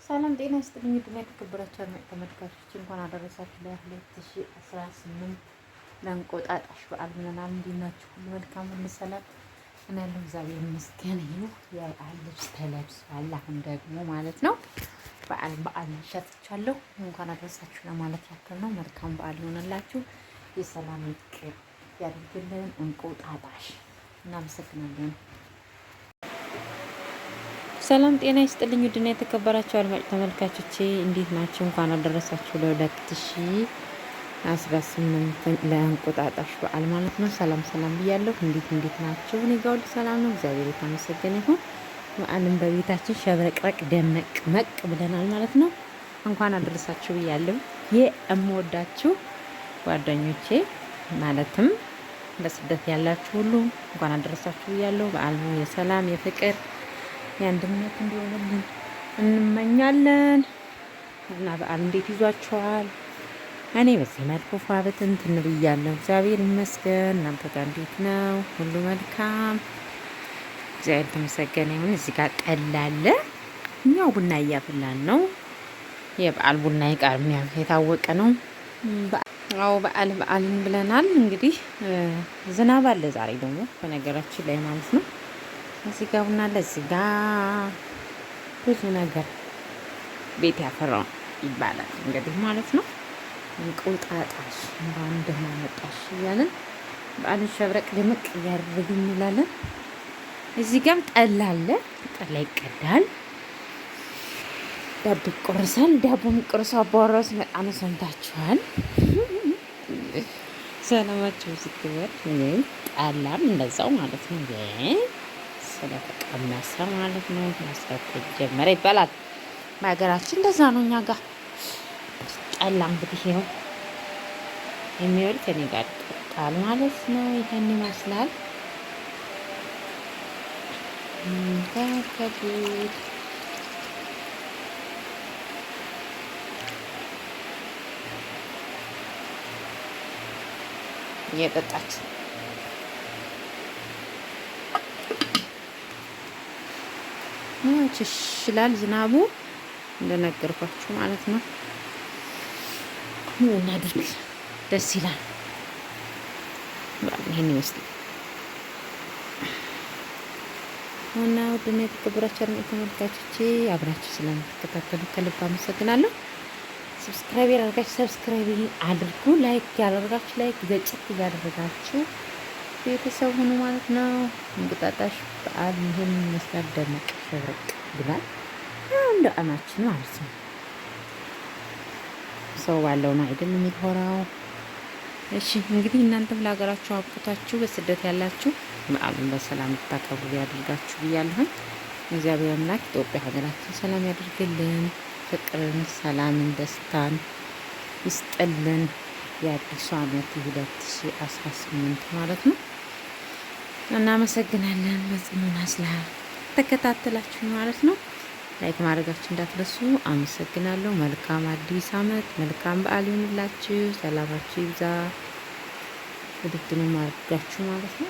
ሰላም ጤና ይስጥልኝ። ውድና የተከበራችሁ አድማጭ ተመልካቾች እንኳን አደረሳችሁ ለ2018 ለእንቁጣጣሽ በዓል ብለናል። እንዴት ናችሁ? ሁሉ መልካም፣ ሁሉ ሰላም? እኔ ያለሁ እግዚአብሔር ይመስገን። ይኸው የበዓል ልብስ ተለብሷል። አሁን ደግሞ ማለት ነው በዓል ሸጥቻለሁ። እንኳን አደረሳችሁ ለማለት ያክል ነው። መልካም በዓል ይሆንላችሁ። የሰላም ፍቅር ያድርግልን። እንቁጣጣሽ እናመሰግናለን። ሰላም ጤና ይስጥልኝ። ውድና የተከበራችሁ አድማጭ ተመልካቾቼ እንዴት ናችሁ? እንኳን አደረሳችሁ ለ2018 ለእንቁጣጣሽ በዓል ማለት ነው። ሰላም ብያለሁ። እንዴት ናችሁ? እኔ ጋር ሁሉ ሰላም ነው፣ እግዚአብሔር የተመሰገነ ይሁን። በዓልን በቤታችን ሸብረቅረቅ ደመቅ መቅ ብለናል ማለት ነው። እንኳን አደረሳችሁ ብያለሁ። የምወዳችሁ ጓደኞቼ ማለትም በስደት ያላችሁ ሁሉ እንኳን አደረሳችሁ ብያለሁ። በዓሉ የሰላም የፍቅር የአንድነት እንዲሆንልን እንመኛለን። እና በዓል እንዴት ይዟችኋል? እኔ በዚህ መልኩ ፏብት እንትን ብያለሁ፣ እግዚአብሔር ይመስገን። እናንተ ጋር እንዴት ነው? ሁሉ መልካም፣ እግዚአብሔር የተመሰገነ ይሁን። እዚህ ጋር ጠላ አለ። እኛው ቡና እያፈላን ነው። የበዓል ቡና ይቃርሚያ የታወቀ ነው። በዓልን ብለናል። እንግዲህ ዝናብ አለ ዛሬ ደግሞ በነገራችን ላይ ማለት ነው። እዚህ ጋር ቡና አለ። እዚህ ጋር ብዙ ነገር ቤት ያፈራው ይባላል እንግዲህ ማለት ነው። እንቁጣጣሽ እንኳን ደህና መጣሽ እያለን በዓልን ሸብረቅ ደመቅ እያደረግን እንላለን። እዚህ ጋርም ጠላ አለ። ጠላ ይቀዳል፣ ዳቦ ይቆርሳል። ዳቦ የሚቆርሰው አባወራው ሲመጣ ነው። ሰምታችኋል። ሰላማችሁ ስትበር ጠላም እንደዛው ማለት ነው። ስለተቀመሰ ማለት ነው። መስራት ተጀመረ ይባላል በሀገራችን፣ እንደዛ ነው። እኛ ጋር ጠላ እንግዲህ ይኸው የሚወል ከኔ ጋር ይጠጣል ማለት ነው። ይሄን ይመስላል። ከከቢት እየጠጣችሁ ይችላል። ዝናቡ እንደነገርኳችሁ ማለት ነው። እናድርግ፣ ደስ ይላል። ይሄን ይመስላል እና ውድና የተከበራችሁ አድማጭ ተመልካቾቼ አብራችሁ ስለምትከታተሉ ከልብ አመሰግናለሁ። ሰብስክራይብ ያደርጋችሁ ሰብስክራይብ አድርጉ። ላይክ ያደርጋችሁ ላይክ ገጭት ያደርጋችሁ ቤተሰብ ሆኖ ማለት ነው። እንቁጣጣሽ በዓል ይሄን ይመስላል። ደመቅ ሸብረቅ ብሏል እንደ አማችን ማለት ነው። ሰው ባለው ነው አይደል የሚኮራው። እሺ እንግዲህ እናንተም ለሀገራችሁ አብቅታችሁ በስደት ያላችሁ በዓሉን በሰላም ታከብሩ ያድርጋችሁ ብያለሁ። እግዚአብሔር አምላክ ኢትዮጵያ ሀገራችን ሰላም ያድርግልን። ፍቅርን፣ ሰላምን፣ ደስታን ይስጥልን። የአዲሱ ዓመት 2018 ማለት ነው። እናመሰግናለን። በጽኑና ስለተከታተላችሁ ማለት ነው። ላይክ ማድረጋችሁ እንዳትረሱ። አመሰግናለሁ። መልካም አዲስ ዓመት፣ መልካም በዓል ይሁንላችሁ። ሰላማችሁ ይብዛ። ውድድኑ ማድረጋችሁ ማለት ነው።